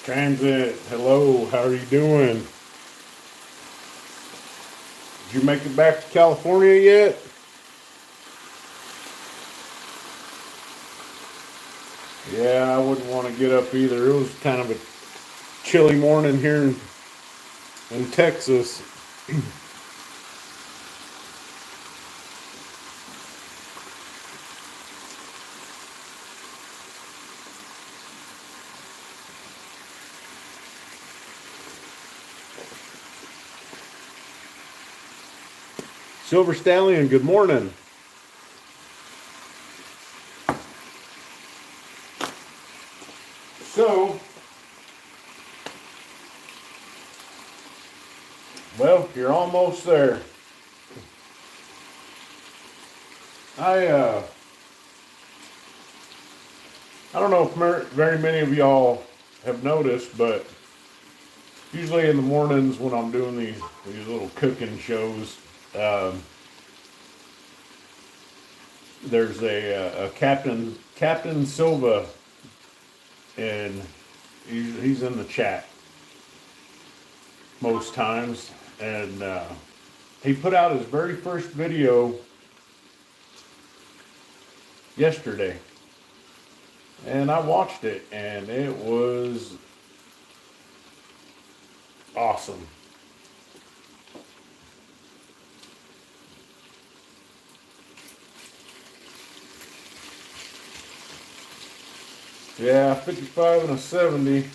Transit, hello, how are you doing? Did you make it back to California yet? Yeah, I wouldn't want to get up either. It was kind of a chilly morning here in Texas. Silver Stallion, good morning. So, well, you're almost there. I uh, I don't know if very many of y'all have noticed, but usually in the mornings when I'm doing these little cooking shows, um, there's a Captain Silva, and he's in the chat most times, and he put out his very first video yesterday, and I watched it, and it was awesome. Yeah, 55 and a 70.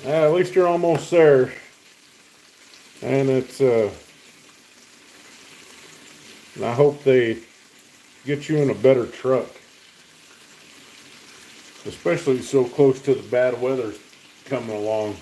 At least you're almost there, and I hope they get you in a better truck, especially so close to the bad weather coming along.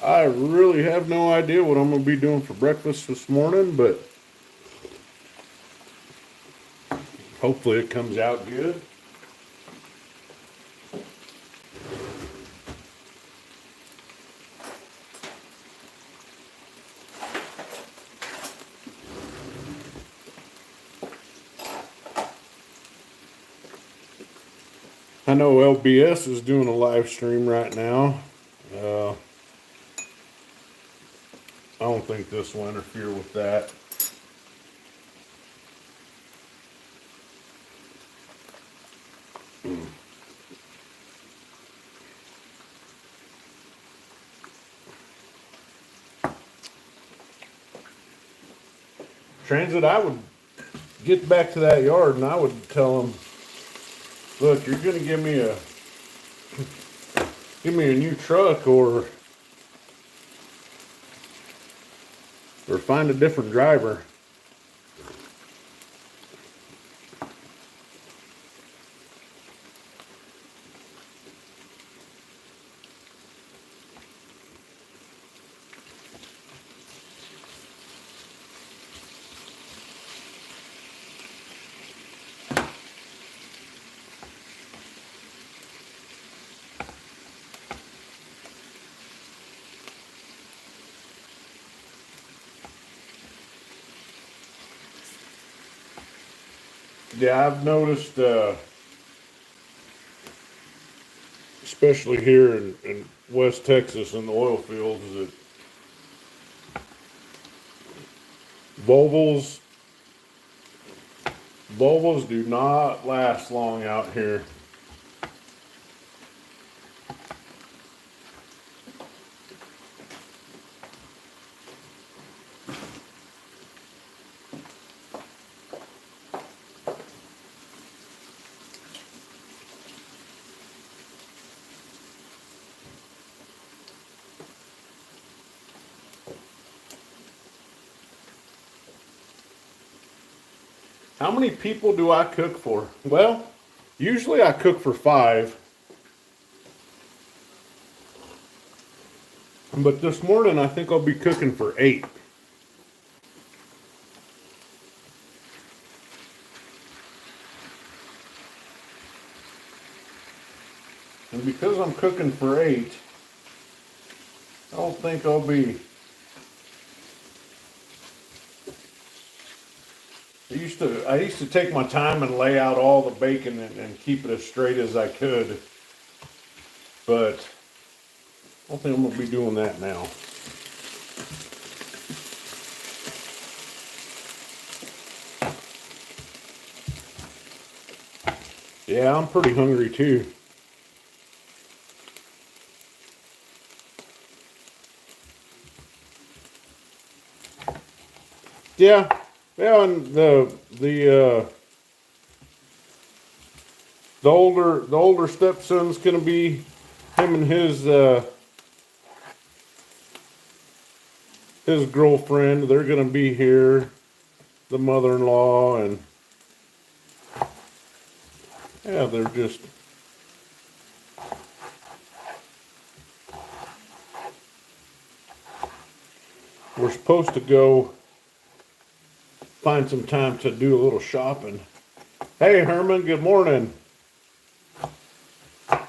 I really have no idea what I'm going to be doing for breakfast this morning, but hopefully it comes out good. I know LBS is doing a live stream right now. I don't think this will interfere with that. Transit, I would get back to that yard and I would tell them, look, you're going to give me a new truck or find a different driver. Yeah, I've noticed, especially here in West Texas in the oil fields, that Volvos Volvos do not last long out here. How many people do I cook for? Well, usually I cook for 5. But this morning I think I'll be cooking for 8. And because I'm cooking for 8, I don't think I'll be... I used to take my time and lay out all the bacon and keep it as straight as I could. But I don't think I'm going to be doing that now. Yeah, I'm pretty hungry too. Yeah, and the older stepson's gonna be him and his girlfriend. They're gonna be here. The mother-in-law and yeah, they're just. We're supposed to go find some time to do a little shopping. Hey Herman, good morning. I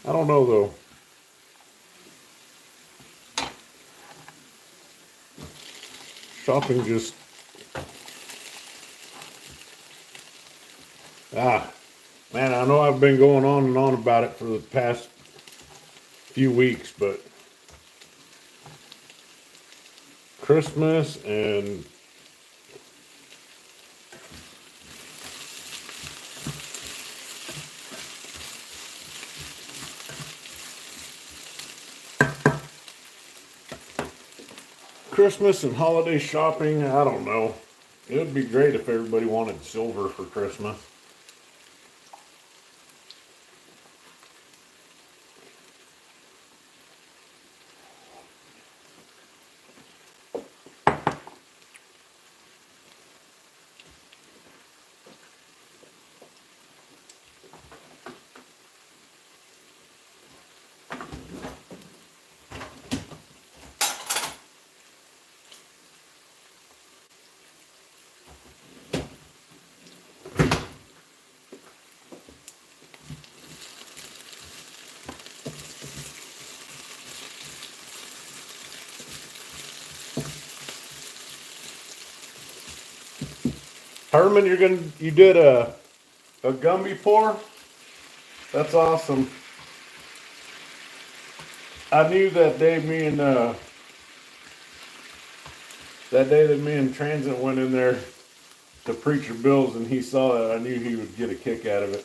don't know though. Shopping just man, I know I've been going on and on about it for the past few weeks, but Christmas and holiday shopping, I don't know. It would be great if everybody wanted silver for Christmas. Herman, you did a gumby pour? That's awesome. I knew that day that me and Transit went in there to Preacher Bill's and he saw that, I knew he would get a kick out of it.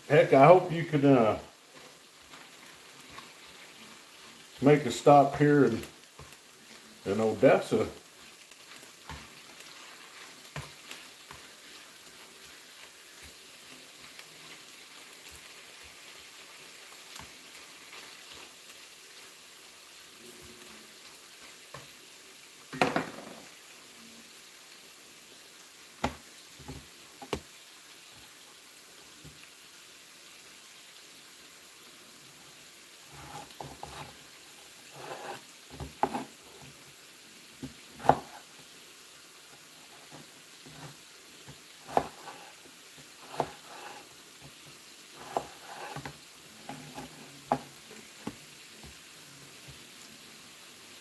Heck, I hope you can make a stop here in Odessa.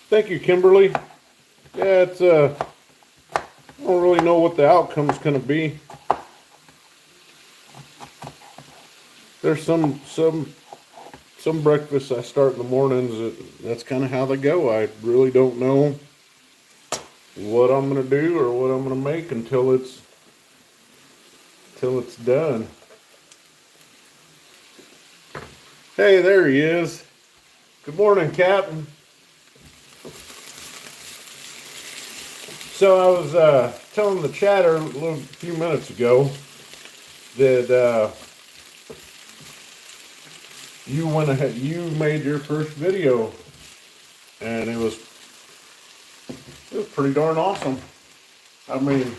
Thank you, Kimberly. Yeah, it's I don't really know what the outcome's gonna be. There's some breakfasts I start in the mornings. That's kind of how they go. I really don't know what I'm gonna do or what I'm gonna make until it's done. Hey, there he is. Good morning, Captain. So I was telling the chatter a few minutes ago that you went ahead, you made your first video, and it was pretty darn awesome. I mean,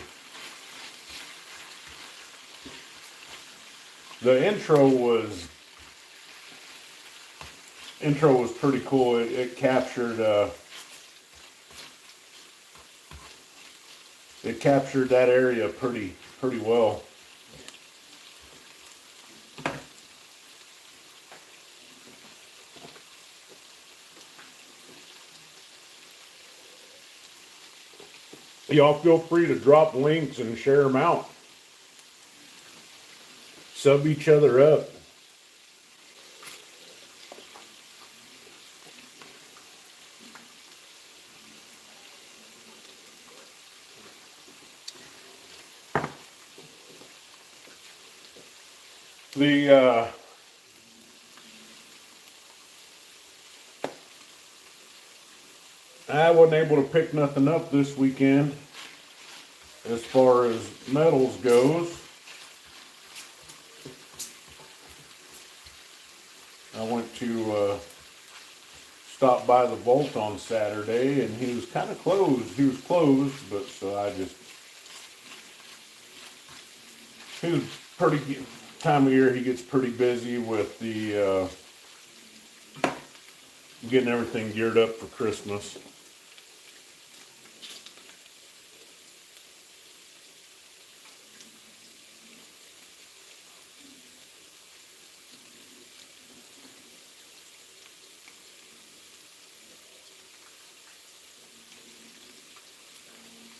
the intro was pretty cool. It captured that area pretty well. Y'all feel free to drop links and share them out. Sub each other up. I wasn't able to pick nothing up this weekend as far as metals goes. I went to stop by the vault on Saturday, and he was kind of closed. He was closed, but so I just, he was pretty, time of year he gets pretty busy with the getting everything geared up for Christmas.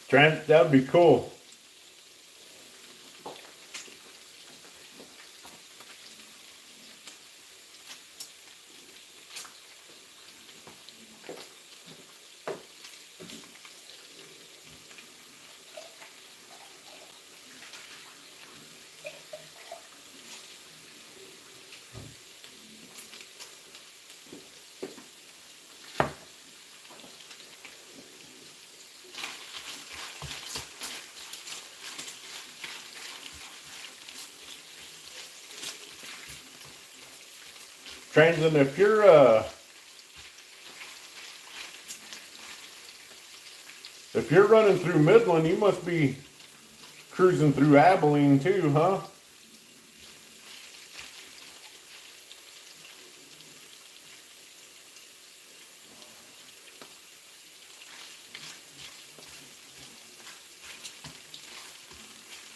Trent, that would be cool. Transin, if you're running through Midland, you must be cruising through Abilene too, huh?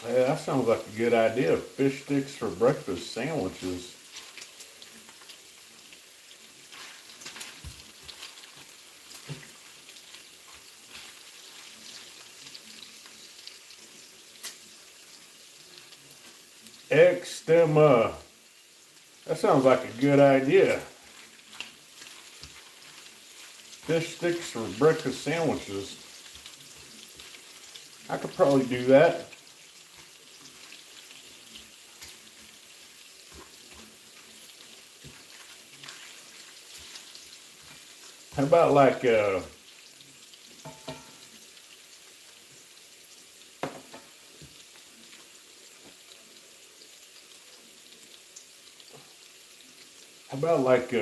Yeah, that sounds like a good idea. Fish sticks for breakfast sandwiches. Extema. That sounds like a good idea. Fish sticks for breakfast sandwiches. I could probably do that. How about like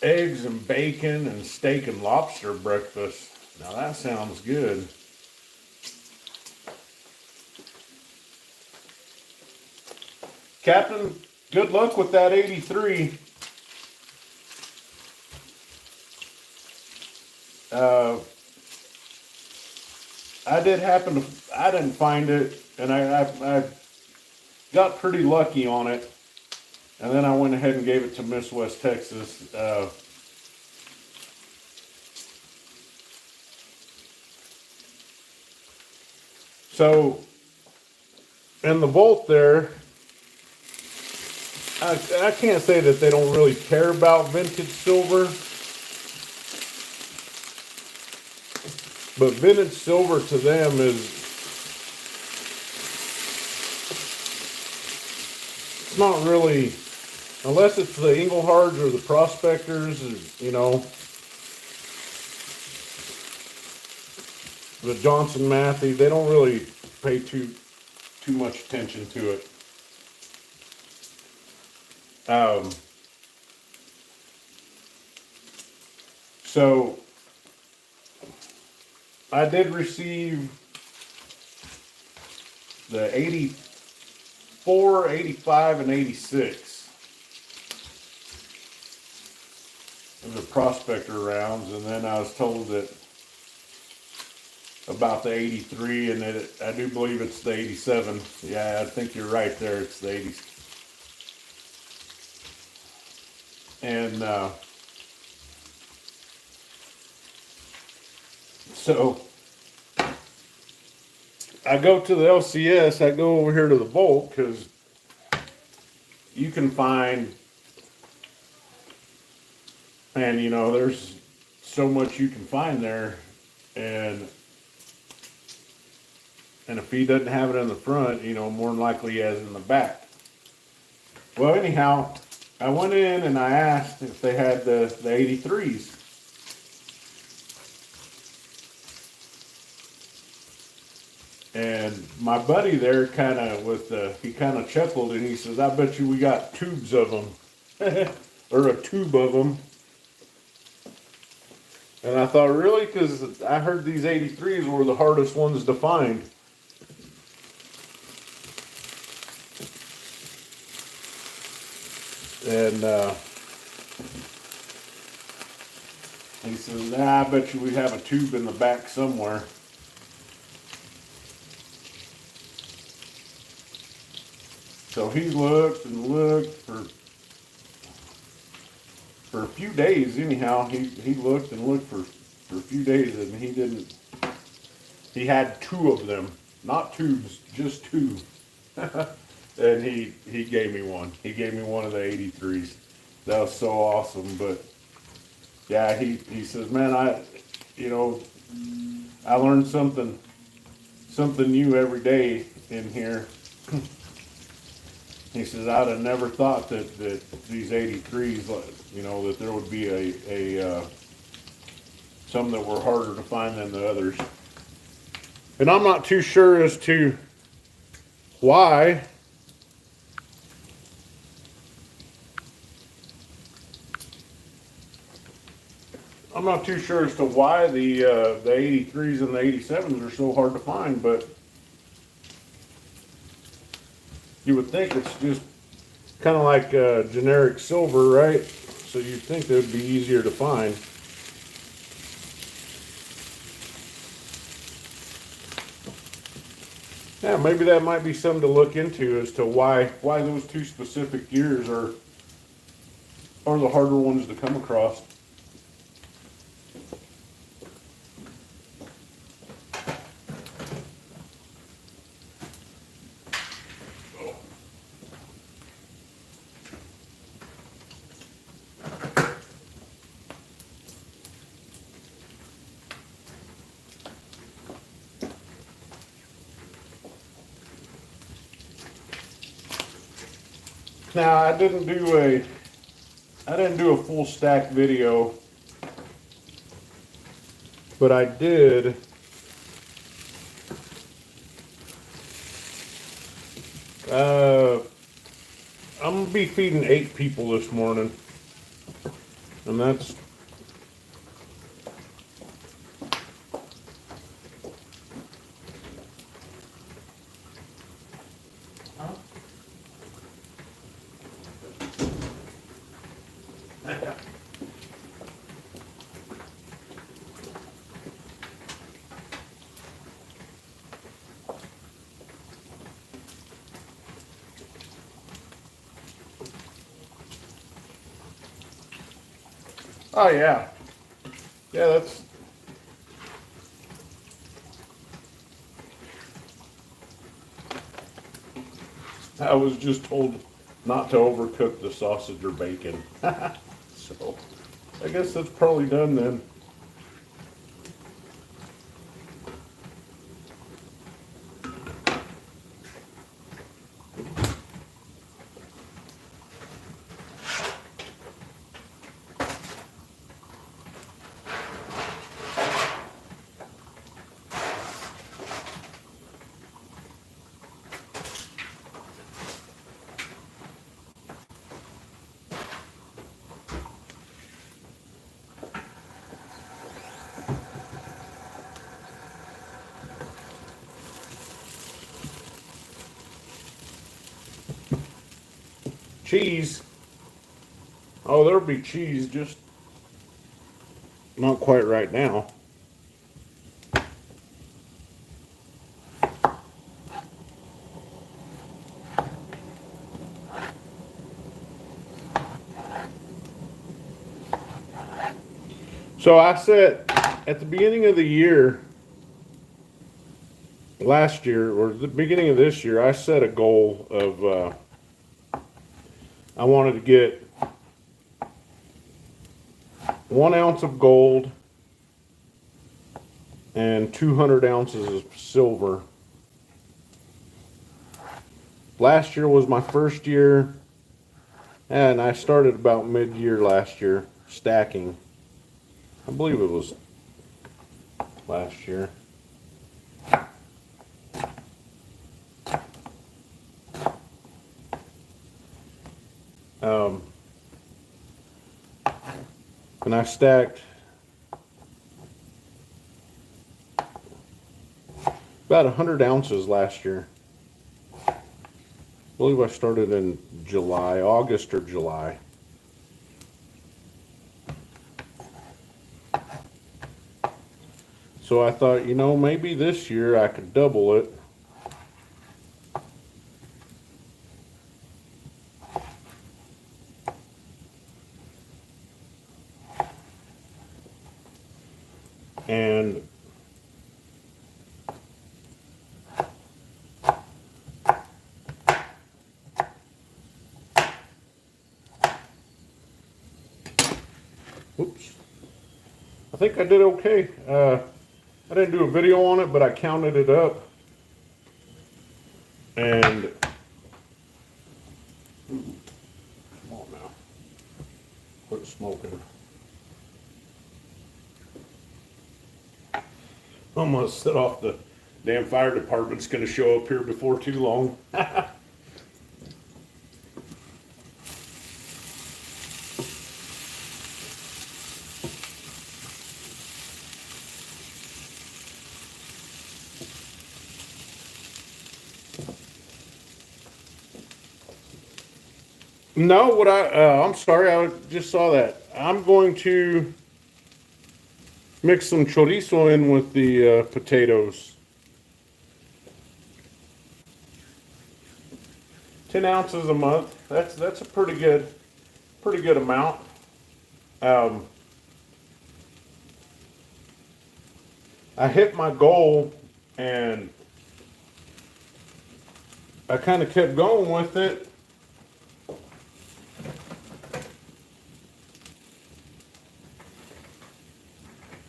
eggs and bacon and steak and lobster breakfast? Now that sounds good. Captain, good luck with that 83. I didn't find it, and I got pretty lucky on it. And then I went ahead and gave it to Miss West Texas. So, in the Volt there, I can't say that they don't really care about vintage silver, but vintage silver to them is, it's not really, unless it's the Englehards or the Prospectors, you know, the Johnson Matthey, they don't really pay too much attention to it. So I did receive the 84, 85, and 86 of the Prospector rounds, and then I was told that about the 83, and I do believe it's the 87. Yeah, I think you're right there. It's the 80s. And so I go to the LCS. I go over here to the Volt because you can find, and you know, there's so much you can find there, and if he doesn't have it in the front, you know, more than likely he has it in the back. Well, anyhow, I went in and I asked if they had the 83s. And my buddy there he kind of chuckled and he says, I bet you we got tubes of them. Or a tube of them. And I thought, really? Because I heard these 83s were the hardest ones to find. And he says, nah, I bet you we have a tube in the back somewhere. So he looked and looked for a few days. Anyhow, he looked and looked for a few days, and he had two of them, not tubes, just two. And he gave me one. He gave me one of the 83s. That was so awesome. But yeah, he says, man, I learned something new every day in here. He says, I'd have never thought that these 83s, you know, that there would be some that were harder to find than the others. And I'm not too sure as to why. I'm not too sure as to why the 83s and the 87s are so hard to find, but you would think it's just kind of like generic silver, right? So you'd think they would be easier to find. Yeah, maybe that might be something to look into as to why those two specific years are the harder ones to come across. Now I didn't do a full stack video, but I did I'm gonna be feeding 8 people this morning, and that's Oh yeah. Yeah, that's I was just told not to overcook the sausage or bacon. So I guess that's probably done then. Cheese. Oh, there'll be cheese, just not quite right now. So I said at the beginning of the year, last year, or the beginning of this year, I set a goal of I wanted to get 1 ounce of gold and 200 ounces of silver. Last year was my first year, and I started about mid-year last year stacking. I believe it was last year. Um, and I stacked about 100 ounces last year. I believe I started in July, August or July. So I thought, you know, maybe this year I could double it. And oops, I think I did okay. I didn't do a video on it, but I counted it up. And come on now, quit smoking. Almost set off the damn fire department's going to show up here before too long. No, I'm sorry, I just saw that. I'm going to mix some chorizo in with the potatoes. 10 ounces a month. That's a pretty good amount. Um, I hit my goal and I kind of kept going with it.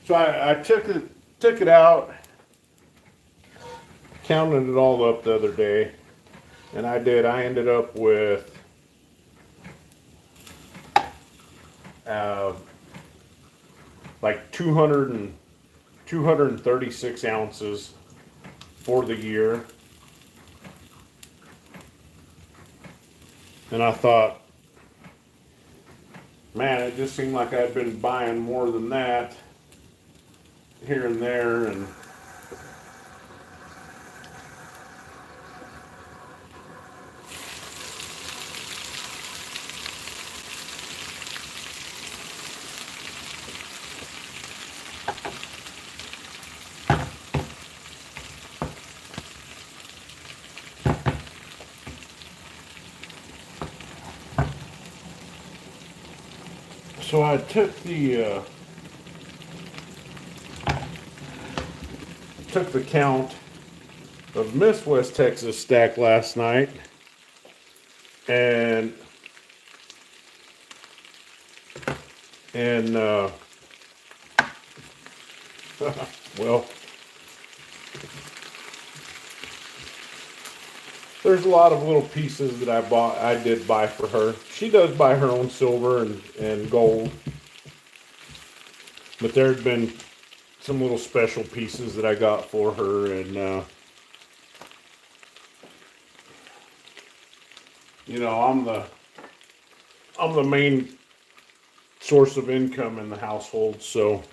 So I took it out, counted it all up the other day, and I ended up with like 236 ounces for the year. And I thought, man, it just seemed like I'd been buying more than that here and there, and So I took the count of Miss West Texas stack last night, and well, there's a lot of little pieces that I did buy for her. She does buy her own silver and gold, but there had been some little special pieces that I got for her, and you know, I'm the main source of income in the household, so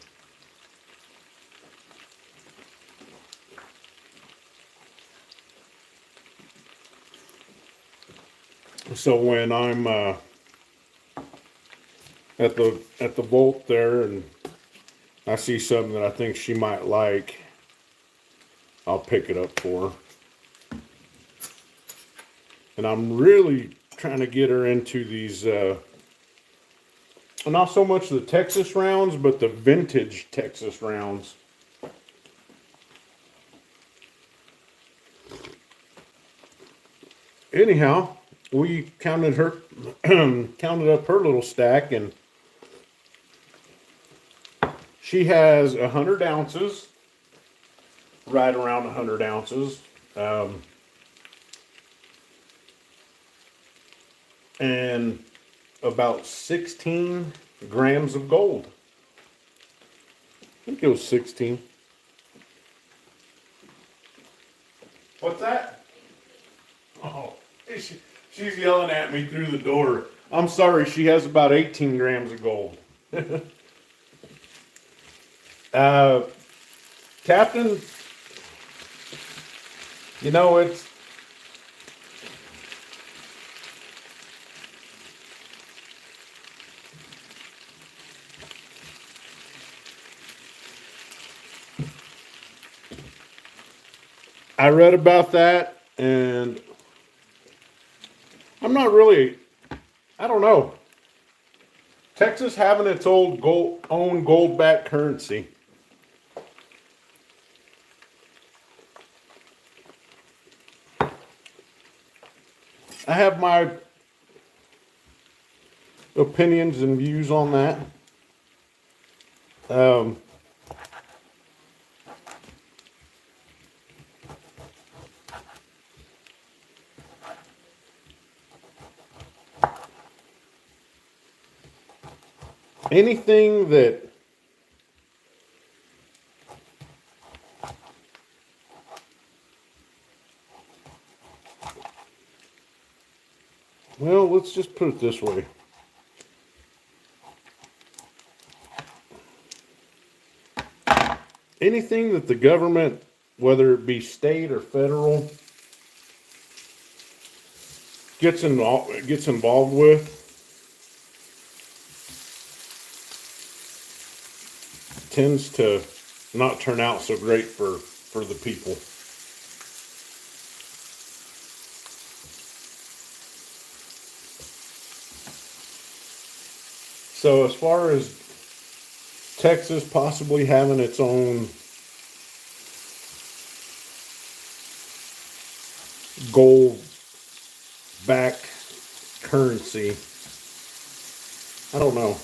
when I'm at the vault there and I see something that I think she might like, I'll pick it up for her. And I'm really trying to get her into these not so much the Texas rounds, but the vintage Texas rounds. Anyhow, we counted her counted up her little stack, and she has 100 ounces, right around 100 ounces, and about 16 grams of gold. I think it was 16. What's that? Oh, she's yelling at me through the door. I'm sorry, she has about 18 grams of gold. Captain, you know, I read about that, and I'm not really, I don't know. Texas having its own gold-backed currency. I have my opinions and views on that. Anything that well, let's just put it this way. Anything that the government, whether it be state or federal, gets involved with, tends to not turn out so great for the people. So as far as Texas possibly having its own gold-backed currency, I don't know.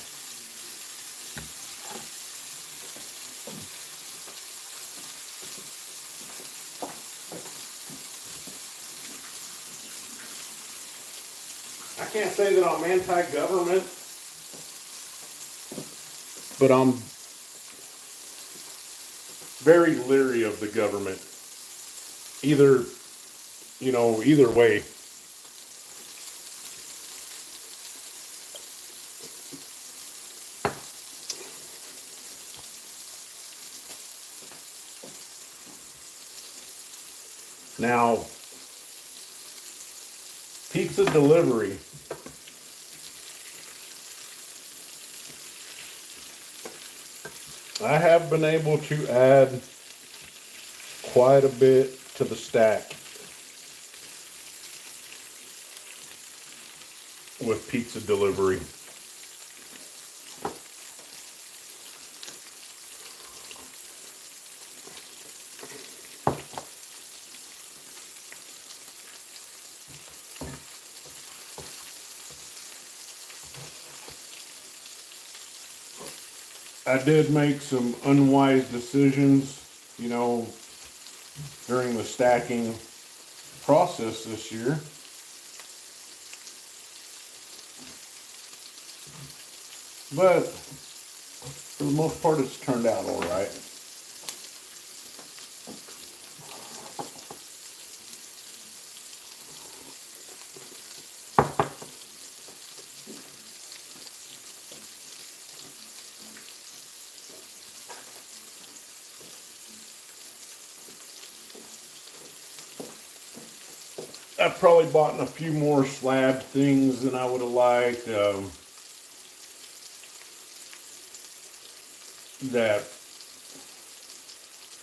I can't say that I'm anti-government, but I'm very leery of the government. Either way. Now, pizza delivery. I have been able to add quite a bit to the stack with pizza delivery. I did make some unwise decisions, you know, during the stacking process this year. But for the most part, it's turned out all right. I've probably bought a few more slab things than I would have liked. That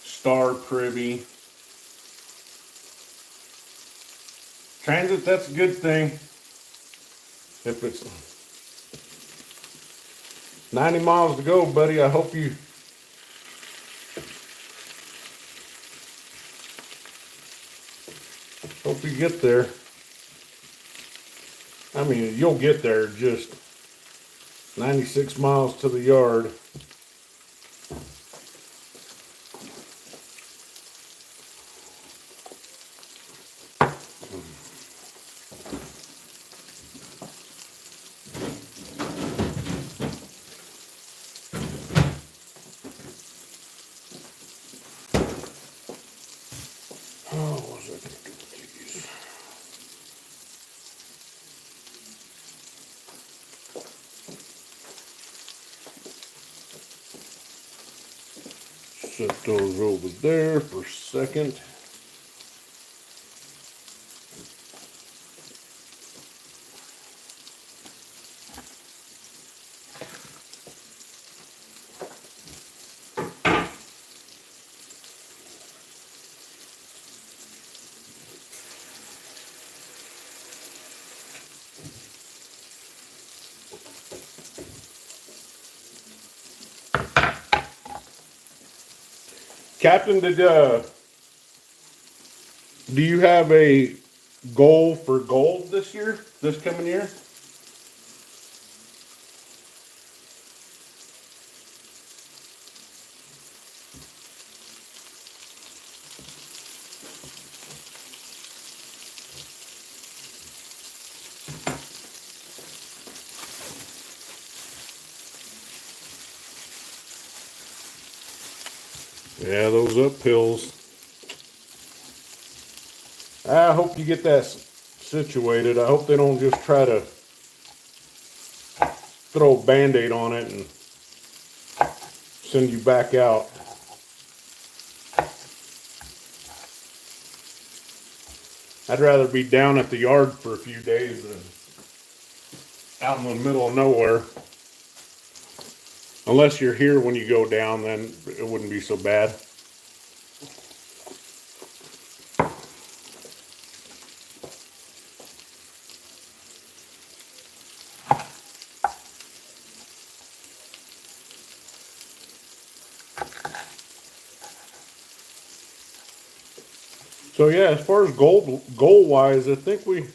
star privy. Transit, that's a good thing. If it's 90 miles to go, buddy, I hope you get there. I mean, you'll get there, just 96 miles to the yard. Oh, what was I going to do with these? Set those over there for a second. Captain, do you have a goal for gold this year, this coming year? Yeah, those uphills. I hope you get that situated. I hope they don't just try to throw a Band-Aid on it and send you back out. I'd rather be down at the yard for a few days than out in the middle of nowhere. Unless you're here when you go down, then it wouldn't be so bad. So yeah, as far as goal wise, I think we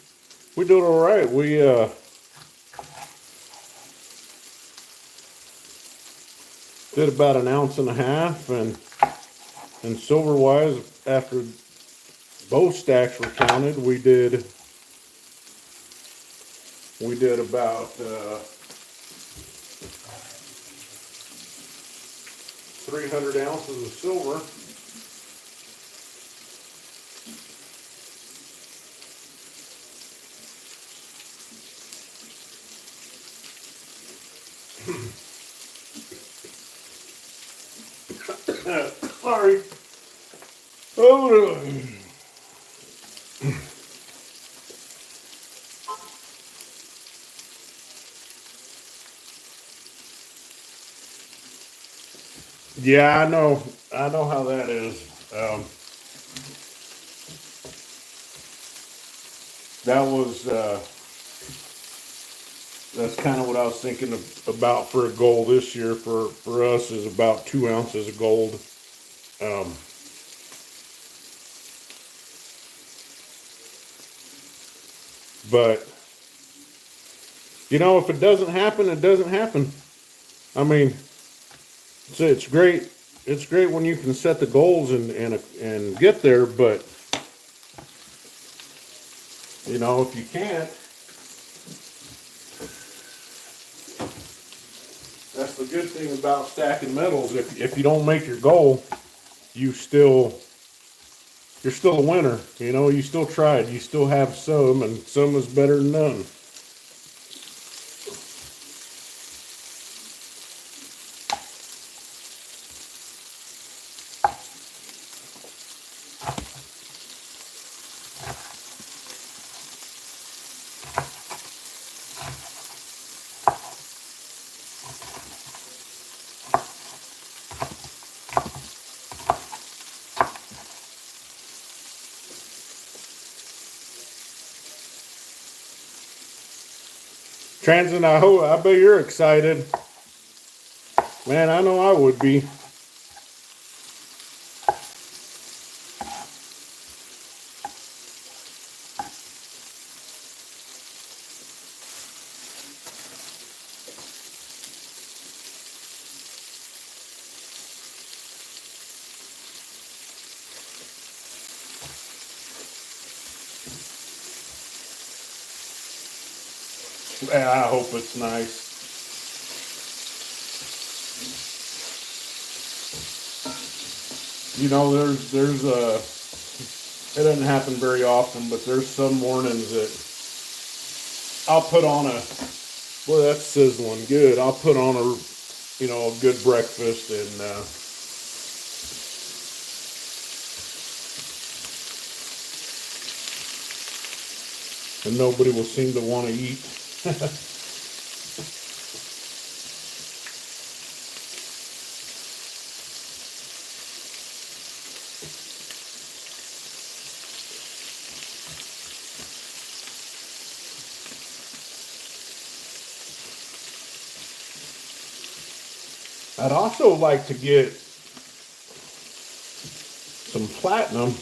did all right. We did about 1.5 ounces, and silver wise, after both stacks were counted, we did about 300 ounces of silver. Sorry. Oh. Yeah, I know how that is. That was that's kind of what I was thinking about for a goal this year for us is about 2 ounces of gold. But you know, if it doesn't happen, it doesn't happen. I mean, So it's great. It's great when you can set the goals and get there, but you know, if you can't, that's the good thing about stacking metals. If you don't make your goal, you still you're still a winner. You know, you still tried. You still have some, and some is better than none. Transit, I bet you're excited. Man, I know I would be. Yeah, I hope it's nice. You know, there's it doesn't happen very often, but there's some mornings that I'll put on a, well, that's sizzling good. I'll put on a, you know, a good breakfast and nobody will seem to want to eat. I'd also like to get some platinum.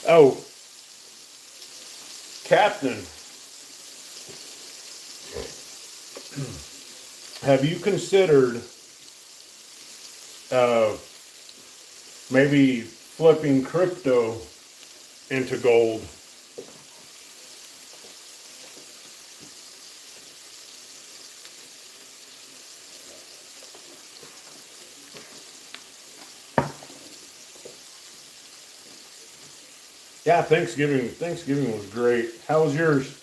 Oh, Captain, have you considered maybe flipping crypto into gold? Yeah, Thanksgiving was great. How was yours?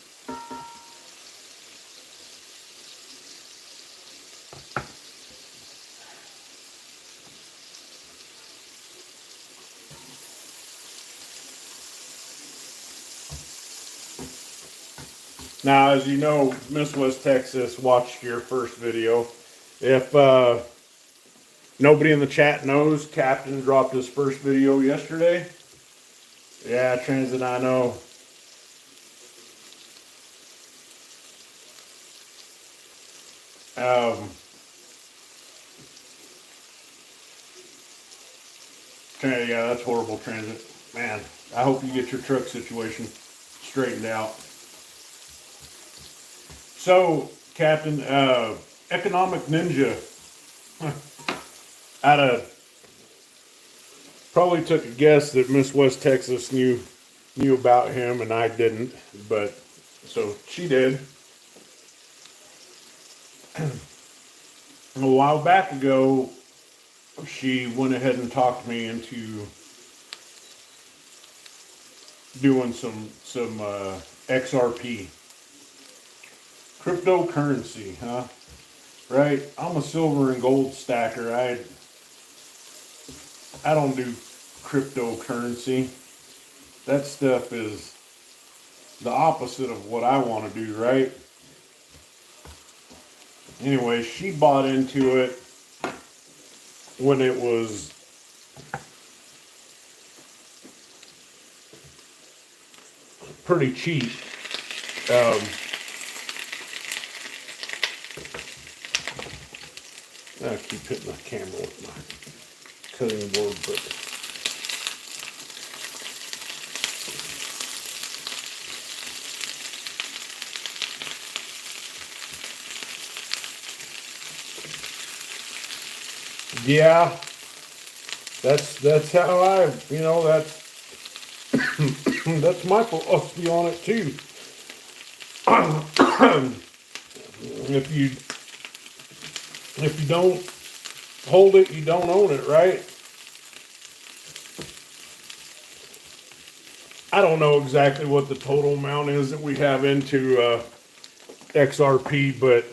Now, as you know, Miss West Texas watched your first video. If nobody in the chat knows, Captain dropped his first video yesterday. Yeah, Transit, I know. Um, yeah, that's horrible, Transit. Man, I hope you get your truck situation straightened out. So, Captain, Economic Ninja, I'd have probably took a guess that Miss West Texas knew about him and I didn't, but so she did. A while back ago, she went ahead and talked me into doing some XRP cryptocurrency, huh? Right? I'm a silver and gold stacker. I don't do cryptocurrency. That stuff is the opposite of what I want to do, right? Anyway, she bought into it when it was pretty cheap. I keep hitting the camera with my cutting board, but Yeah, that's how that's that's my philosophy on it too. if you if you don't hold it, you don't own it, right? I don't know exactly what the total amount is that we have into XRP, but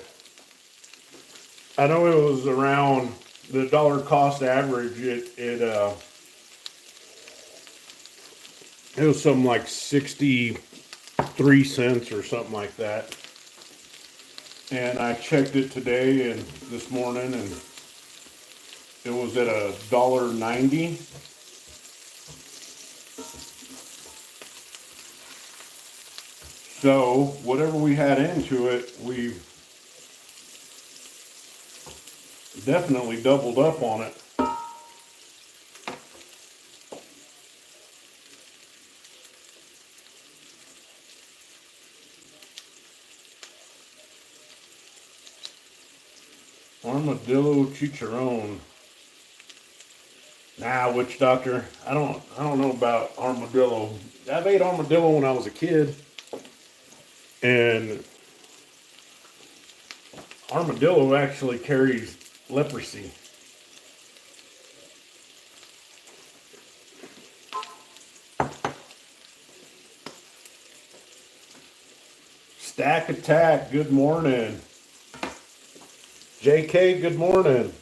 I know it was around the dollar cost average. It was something like 63 cents or something like that. And I checked it today and this morning, and it was at $1.90. So whatever we had into it, we definitely doubled up on it. Armadillo chicharron. Nah, witch doctor. I don't know about armadillo. I've ate armadillo when I was a kid, and armadillo actually carries leprosy. Stack Attack, good morning. JK, good morning.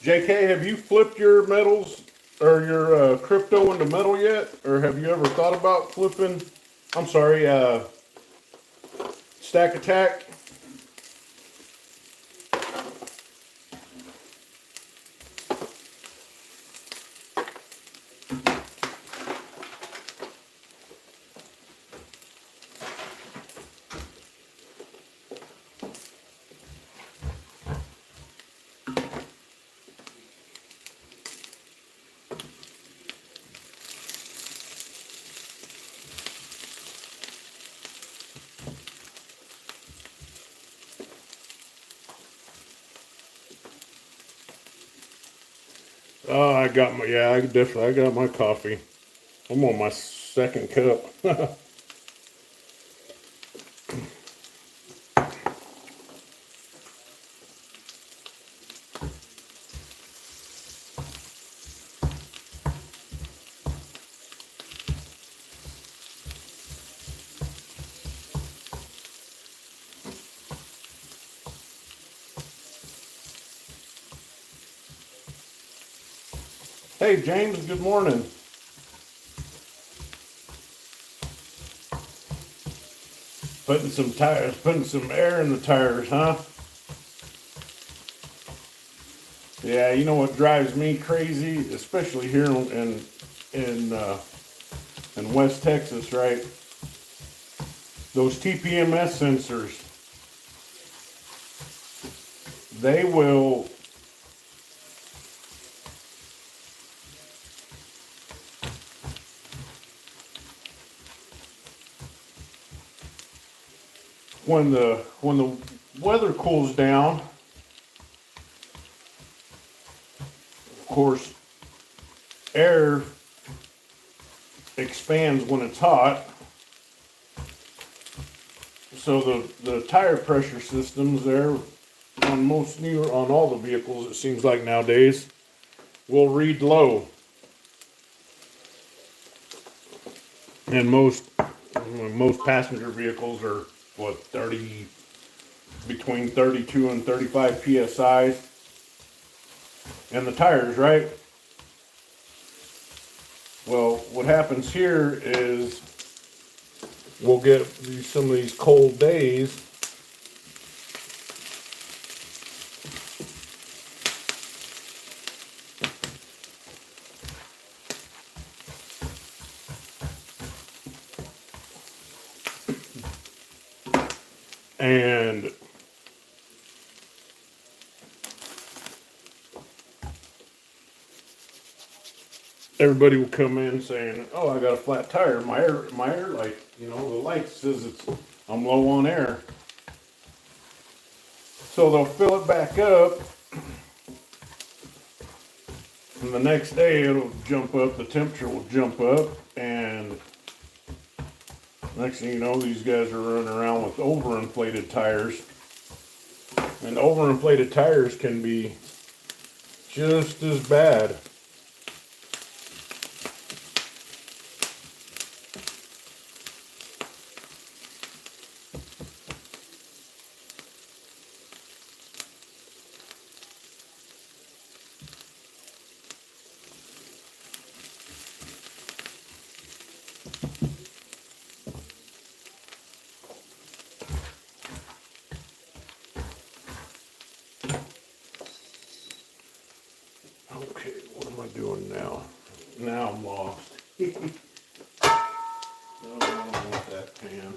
JK, have you flipped your metals or your crypto into metal yet? Or have you ever thought about flipping? I'm sorry, Stack Attack. Oh, I got my coffee. I'm on my second cup. Hey, James, good morning. Putting some air in the tires, huh? Yeah, you know what drives me crazy, especially here in West Texas, right? Those TPMS sensors, they will when the weather cools down, of course, air expands when it's hot. So the tire pressure systems there on all the vehicles, it seems like nowadays, will read low. And most passenger vehicles are what 30 between 32 and 35 psi, and the tires, right? Well, what happens here is we'll get some of these cold days, And everybody will come in saying, "Oh, I got a flat tire. My air light, the light says I'm low on air." So they'll fill it back up, and the next day it'll jump up. The temperature will jump up, and next thing you know, these guys are running around with overinflated tires. And overinflated tires can be just as bad. Okay, what am I doing now? Now I'm lost. No, I don't want that pan.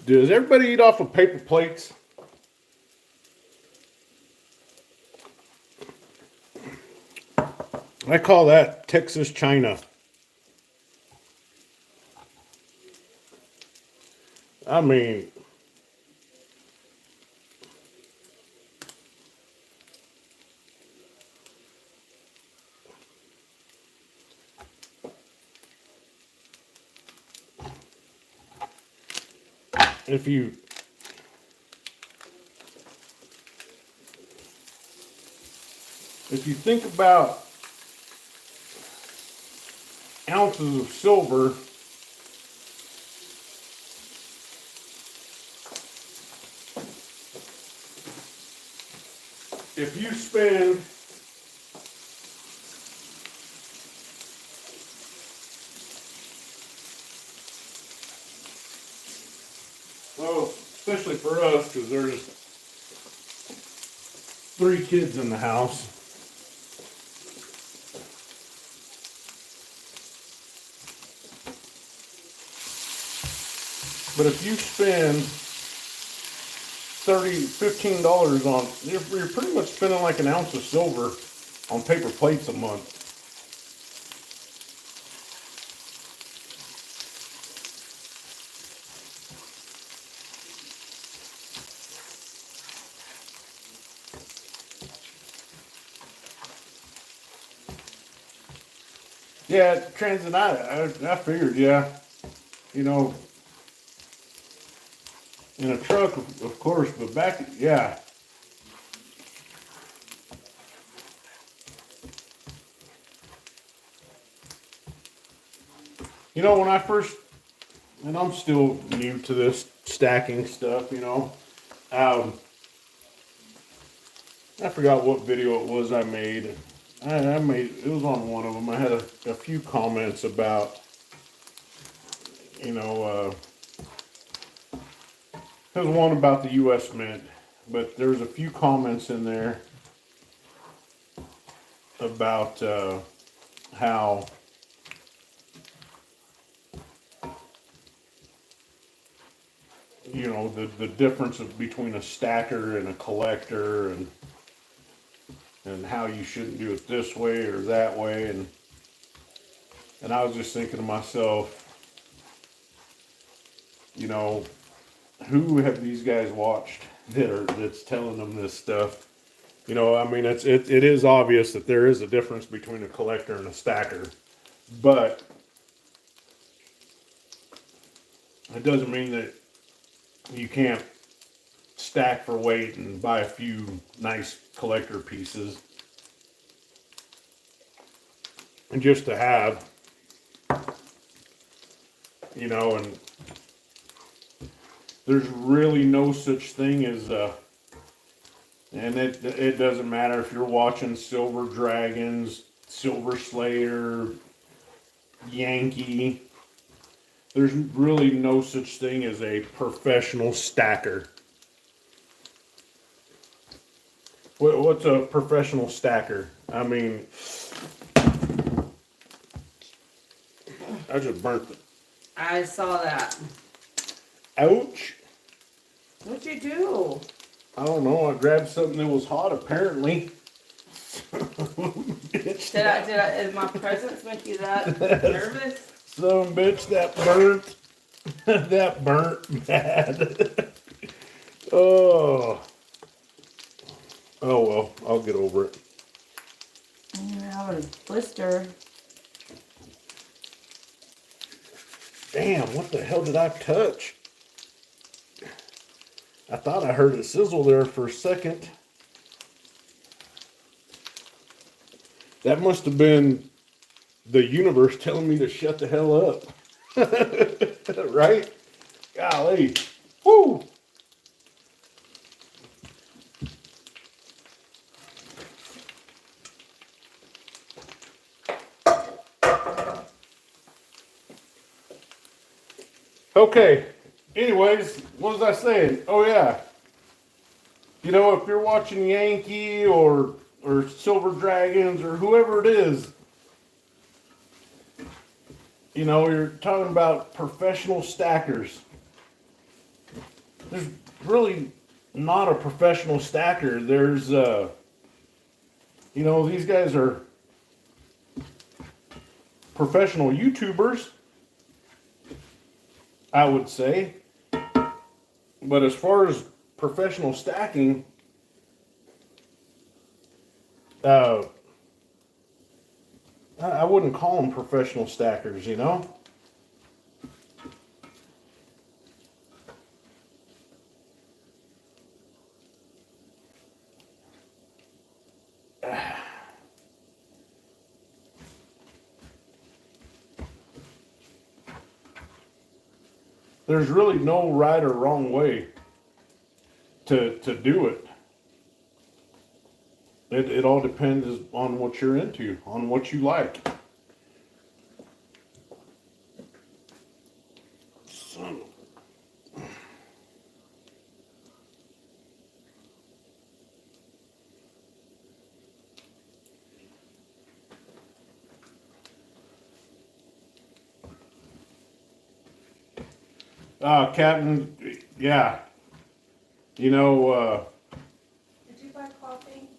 Does everybody eat off of paper plates? I call that Texas China. I mean, if you think about ounces of silver, if you spend well, especially for us, because there's 3 kids in the house. But if you spend $15 on, you're pretty much spending like an ounce of silver on paper plates a month. Yeah, transit, I figured, yeah. You know, in a truck, of course, but back, yeah. When I first, and I'm still new to this stacking stuff, I forgot what video it was I made. I made, it was on one of them. I had a few comments about, there was one about the U.S. Mint, but there was a few comments in there about how the difference between a stacker and a collector, and how you shouldn't do it this way or that way, and I was just thinking to myself, who have these guys watched that's telling them this stuff? You know, I mean, it is obvious that there is a difference between a collector and a stacker, but it doesn't mean that you can't stack for weight and buy a few nice collector pieces and just to have, you know, and there's really no such thing as and it doesn't matter if you're watching Silver Dragons, Silver Slayer, Yankee. There's really no such thing as a professional stacker. What's a professional stacker? I mean, I just burnt it. I saw that. Ouch. What'd you do? I don't know. I grabbed something that was hot apparently. Did my presence make you that nervous? Some bitch that burnt. That burnt bad. Oh. Oh well, I'll get over it. You have a blister. Damn, what the hell did I touch? I thought I heard it sizzle there for a second. That must have been the universe telling me to shut the hell up. Right? Golly. Woo! Okay. Anyways, what was I saying? Oh yeah. You know, if you're watching Yankee or Silver Dragons or whoever it is, you know, you're talking about professional stackers. There's really not a professional stacker. There's you know, these guys are professional YouTubers, I would say. But as far as professional stacking, I wouldn't call them professional stackers, you know? There's really no right or wrong way to do it. It all depends on what you're into, on what you like. Son of- Captain, yeah. You know, Did you buy coffee?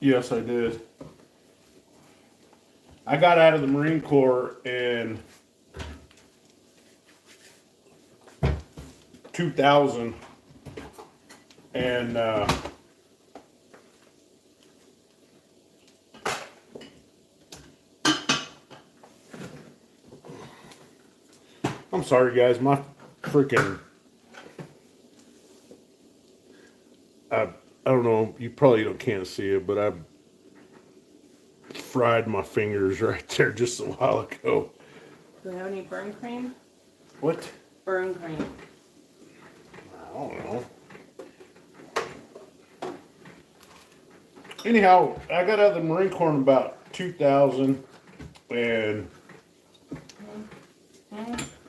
yes, I did. I got out of the Marine Corps in 2000, and I'm sorry, guys. My freaking I don't know. You probably can't see it, but I fried my fingers right there just a while ago. Do you have any burn cream? What? Burn cream. I don't know. Anyhow, I got out of the Marine Corps in about 2000, and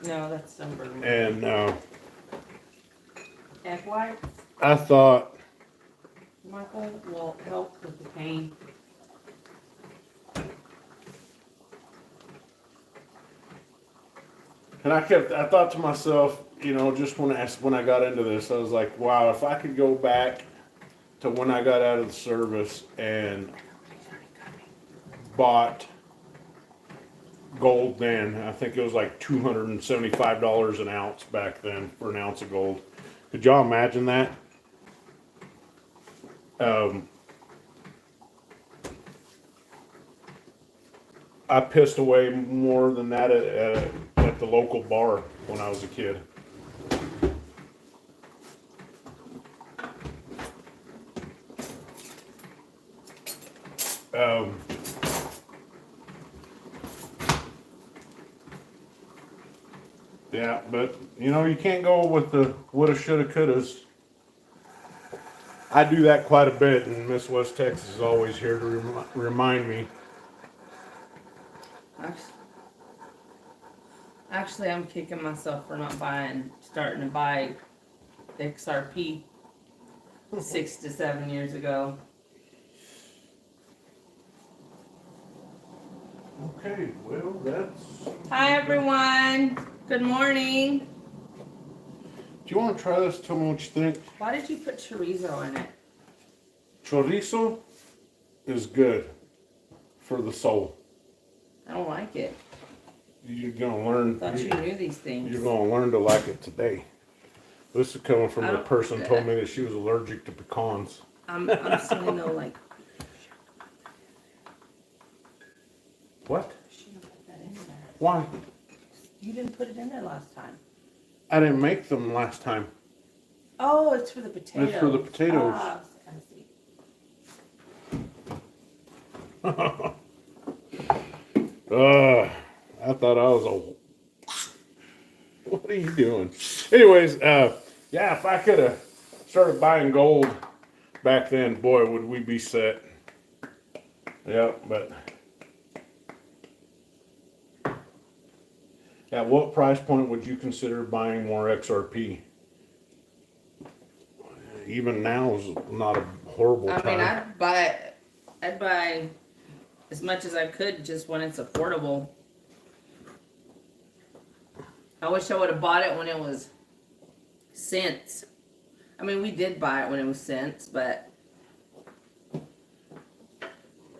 No, that's sunburn. and Egg whites, I thought, Michael, will help with the pain. and I thought to myself, you know, just when I got into this, I was like, wow, if I could go back to when I got out of the service and bought gold then. I think it was like $275 an ounce back then for an ounce of gold. Could y'all imagine that? I pissed away more than that at the local bar when I was a kid. Um, yeah, but you know, you can't go with the woulda, shoulda, couldas. I do that quite a bit, and Miss West Texas is always here to remind me. Actually, I'm kicking myself for not starting to buy XRP 6 to 7 years ago. Okay, well, that's. Hi, everyone. Good morning. Do you want to try this? Tell me what you think. Why did you put chorizo in it? Chorizo is good for the soul. I don't like it. You're gonna learn. I thought you knew these things. You're gonna learn to like it today. This is coming from a person who told me that she was allergic to pecans. I'm saying though, like. What? Shouldn't put that in there. Why? You didn't put it in there last time. I didn't make them last time. Oh, it's for the potatoes. It's for the potatoes. Ah, I see. I thought I was a. What are you doing? Anyways, yeah, if I could have started buying gold back then, boy, would we be set. Yeah, but at what price point would you consider buying more XRP? Even now is not a horrible time. I mean, I'd buy as much as I could just when it's affordable. I wish I would have bought it when it was cents. I mean, we did buy it when it was cents, but.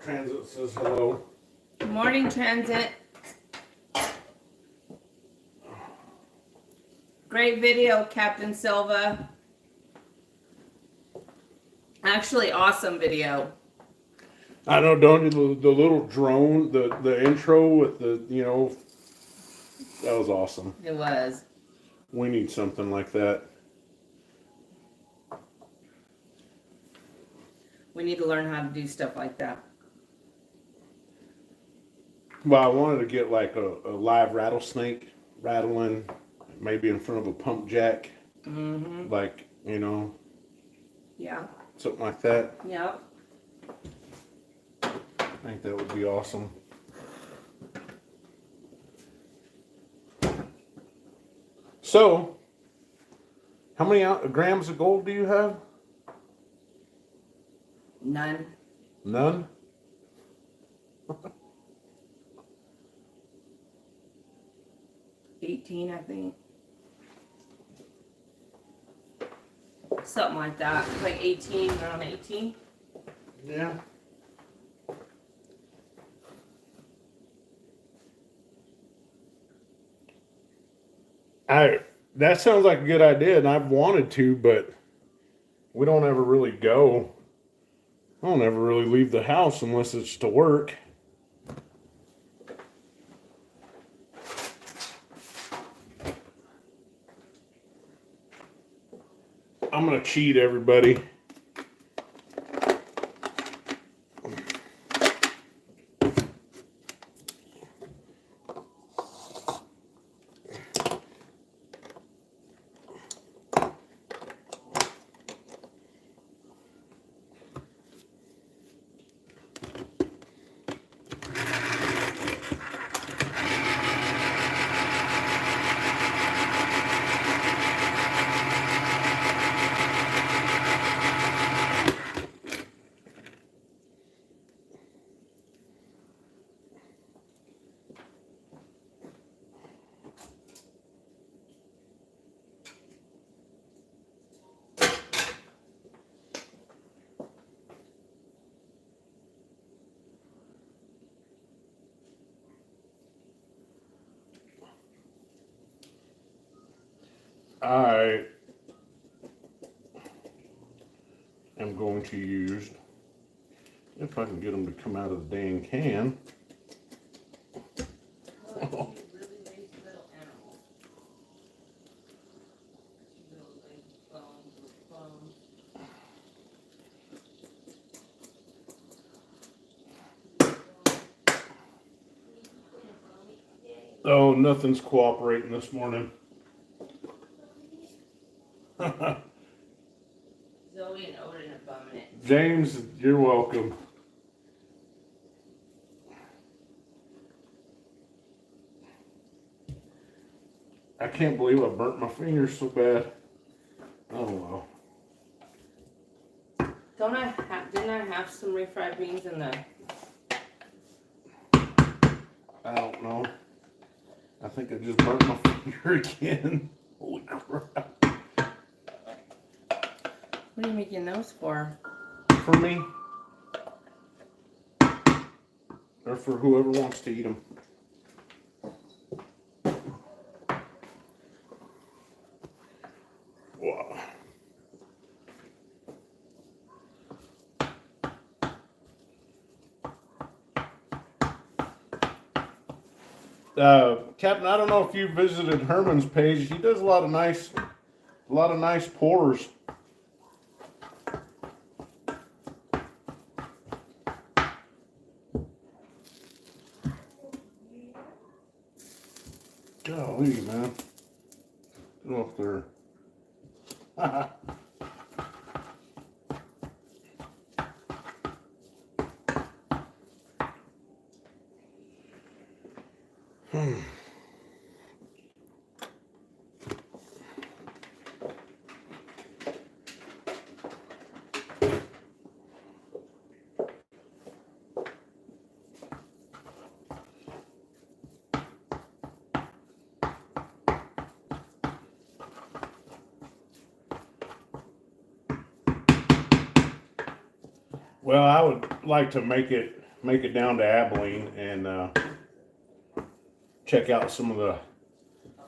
Transit says hello. Good morning, Transit. Great video, Captain Silva. Actually, awesome video. I know, don't you? The little drone, the intro with the, that was awesome. It was. We need something like that. We need to learn how to do stuff like that. Well, I wanted to get like a live rattlesnake rattling, maybe in front of a pump jack. Mm-hmm. Like, Yeah. something like that. Yep. I think that would be awesome. So, how many grams of gold do you have? None. None? 18, I think. Something like that. Like 18, around 18. Yeah. That sounds like a good idea, and I've wanted to, but we don't ever really go. I don't ever really leave the house unless it's to work. I'm gonna cheat everybody. I am I'm going to use, if I can get them to come out of the dang can. Oh, you really lazy little animal. You little lazy bones. Oh, nothing's cooperating this morning. Zoe and Odin are bumming it. James, you're welcome. I can't believe I burnt my fingers so bad. Oh well. Didn't I have some refried beans in the... I don't know. I think I just burnt my finger again. Holy crap. What are you making those for? For me. Or for whoever wants to eat them. Wow. Captain, I don't know if you visited Herman's page. He does a lot of nice pours. Golly, man. Get off there. Well, I would like to make it down to Abilene and check out some of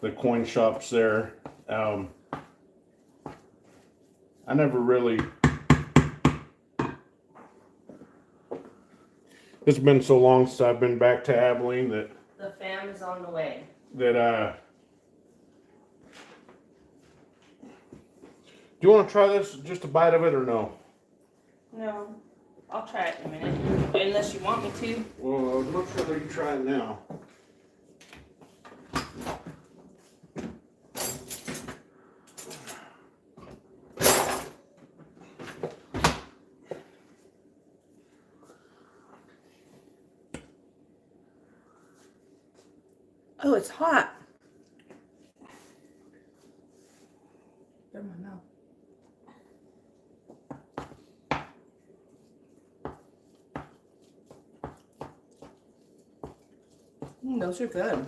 the coin shops there. I never really. It's been so long since I've been back to Abilene that The fam is on the way. Do you want to try this? Just a bite of it or no? No, I'll try it in a minute. Unless you want me to. Well, I'm not sure that you try it now. Oh, it's hot. They're in my mouth. Those are good.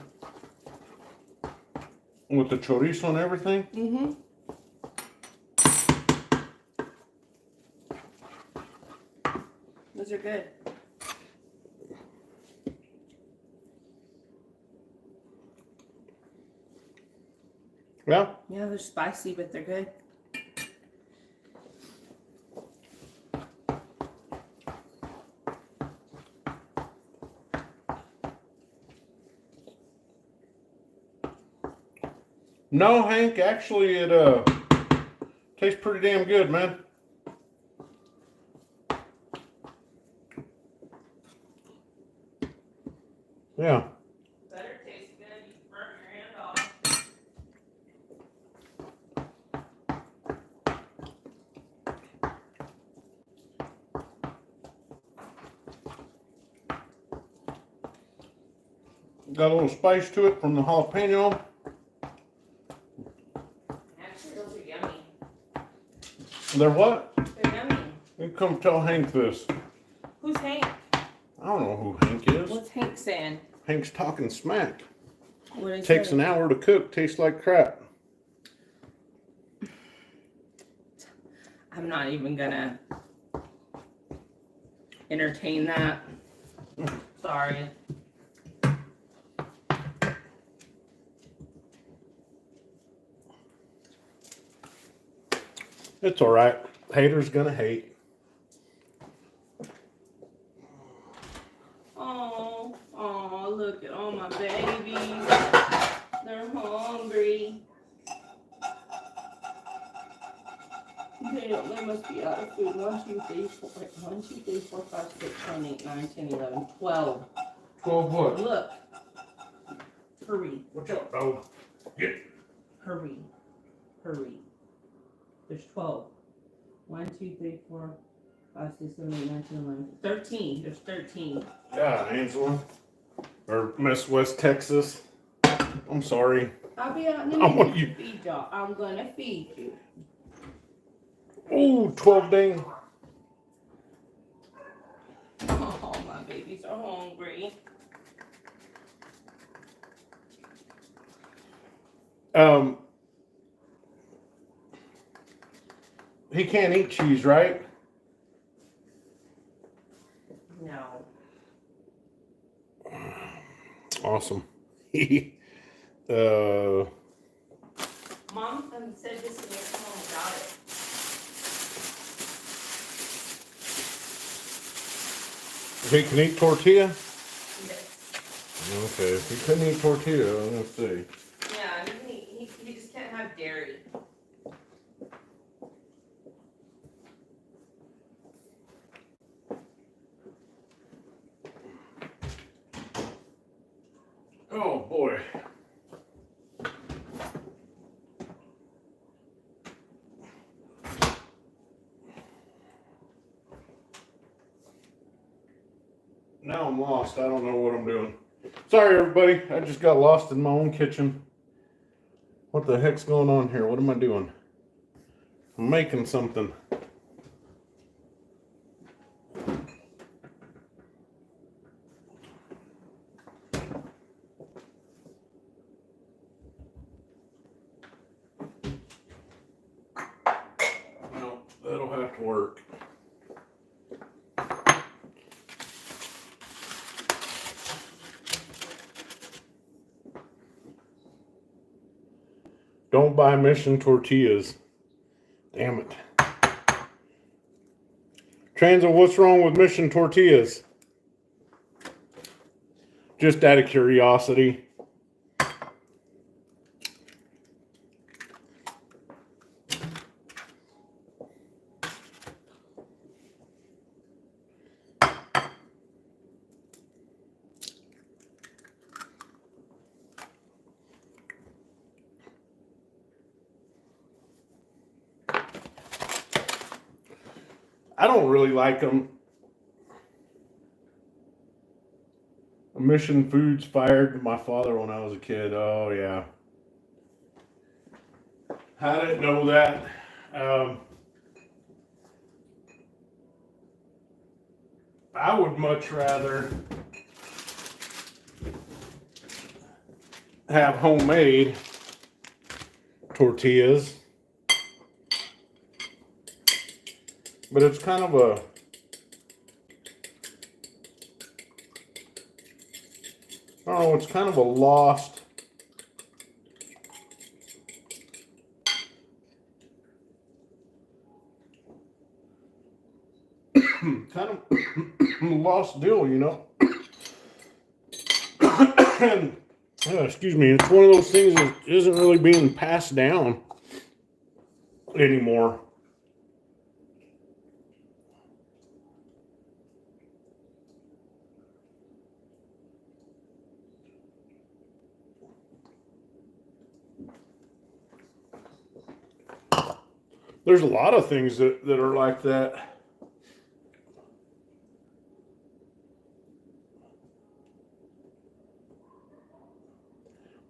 With the chorizo and everything? Mm-hmm. Those are good. Yeah. Yeah, they're spicy, but they're good. No, Hank, actually it tastes pretty damn good, man. Yeah. Better taste good. You burn your hand off. Got a little spice to it from the jalapeno. Actually, those are yummy. They're what? They're yummy. You come tell Hank this. Who's Hank? I don't know who Hank is. What's Hank saying? Hank's talking smack. What did he Takes say? an hour to cook, tastes like crap. I'm not even gonna entertain that. Sorry. It's alright. Haters gonna hate. They must be out of food. 1, 2, 3, 4, 1, 2, 3, 4, 5, 6, 7, 8, 9, 10, 11, 12. 12 what? Look. Hurry. Watch out, dog. Get. Hurry. Hurry. There's 12. 1, 2, 3, 4, 5, 6, 7, 8, 9, 10, 11. 13. There's 13. Yeah, Angela. Or Miss West Texas. I'm sorry. I'll be out in a I want minute you- to feed y'all. I'm gonna feed you. Ooh, 12 dang. Oh, my babies are hungry. He can't eat cheese, right? No. Awesome. Mom said this and your mom got it. He can eat tortilla? Yes. Okay, if he couldn't eat tortilla, I'm gonna see. Yeah, he just can't have dairy. Oh boy. Now I'm lost. I don't know what I'm doing. Sorry, everybody. I just got lost in my own kitchen. What the heck's going on here? What am I doing? I'm making something. Well, that'll have to work. Don't buy Mission tortillas. Damn it. Transa, what's wrong with Mission tortillas? Just out of curiosity. I don't really like them. Mission Foods fired my father when I was a kid. Oh, yeah. I didn't know that. I would much rather have homemade tortillas. But it's kind of a I don't know, it's kind of a lost kind of lost deal, you know. And, excuse me, it's one of those things that isn't really being passed down anymore. There's a lot of things that are like that.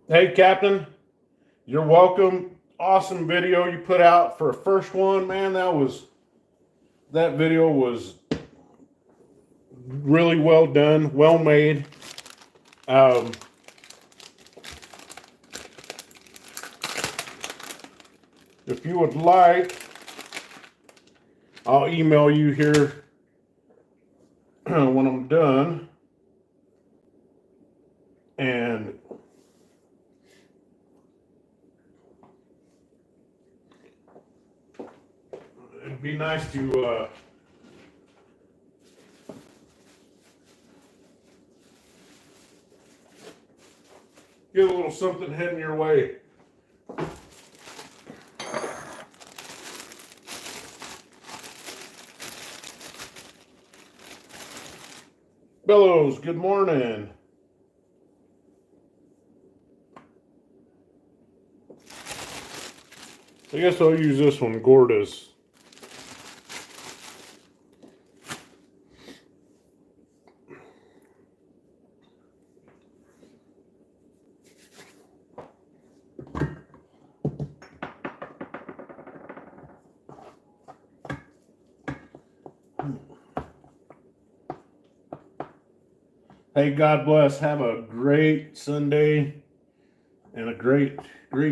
Hey, Captain, you're welcome. Awesome video you put out for a first one, man. That video was really well done, well made. If you would like, I'll email you here when I'm done. And it'd be nice to get a little something heading your way. Bellows, good morning. I guess I'll use this one, Gordas. Hey, God bless. Have a great Sunday and a great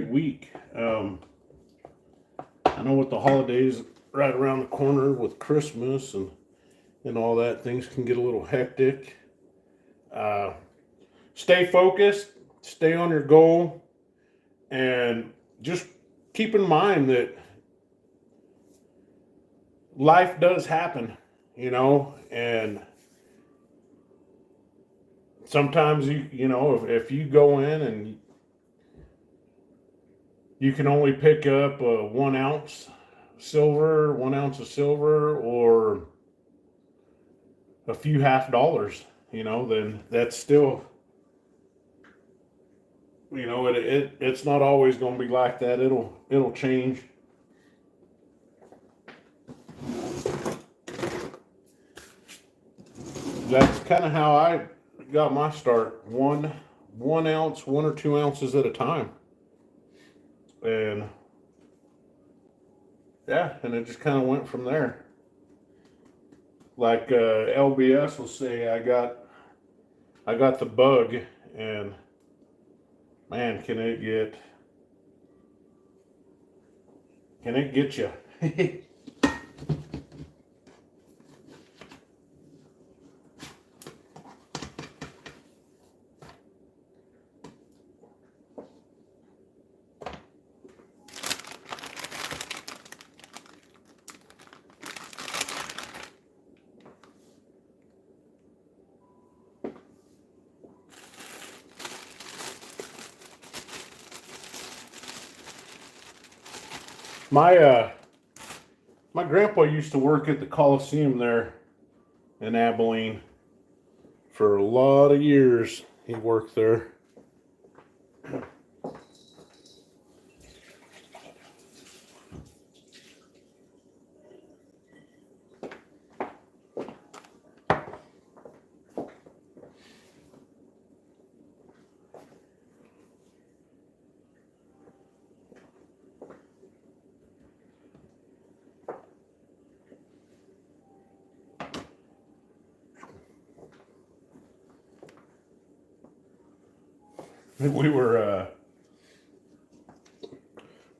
week. I know with the holidays right around the corner with Christmas and all that, things can get a little hectic. Stay focused, stay on your goal, and just keep in mind that life does happen, and sometimes if you go in and you can only pick up 1 ounce silver, 1 ounce of silver, or a few half dollars, then that's still, it's not always going to be like that. It'll change. That's kind of how I got my start. One ounce, 1 or 2 ounces at a time. And yeah, and it just kind of went from there. Like LBS will say, I got the bug, and man, can it get you? My grandpa used to work at the Coliseum there in Abilene for a lot of years. He worked there. We were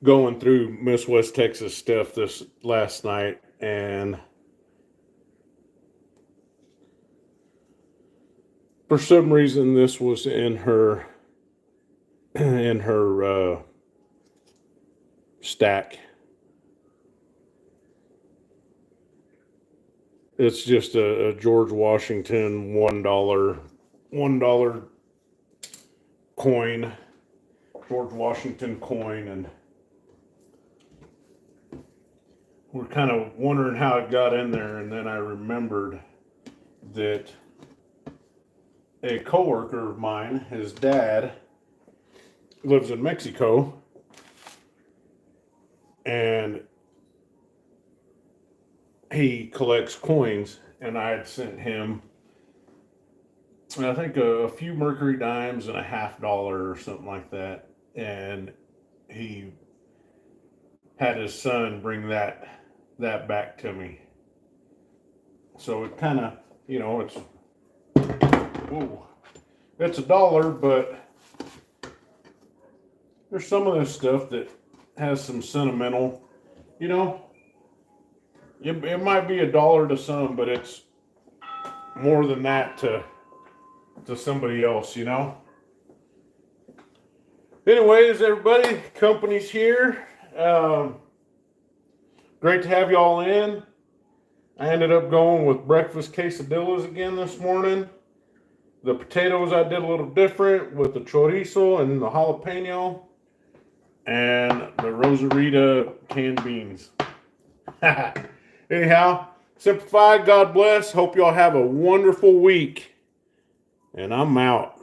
going through Miss West Texas stuff this last night, and for some reason this was in her stack. It's just a George Washington $1 coin, George Washington coin, and we're kind of wondering how it got in there. And then I remembered that a coworker of mine, his dad, lives in Mexico, and he collects coins, and I had sent him, I think, a few Mercury dimes and a $50 or something like that, and he had his son bring that back to me. So it kind of, it's $1, but there's some of this stuff that has some sentimental, it might be $1 to some, but it's more than that to somebody else, Anyways, everybody, company's here. Great to have y'all in. I ended up going with breakfast quesadillas again this morning. The potatoes I did a little different with the chorizo and the jalapeno, and the Rosarita canned beans. Anyhow, simplified, God bless. Hope y'all have a wonderful week. and I'm out.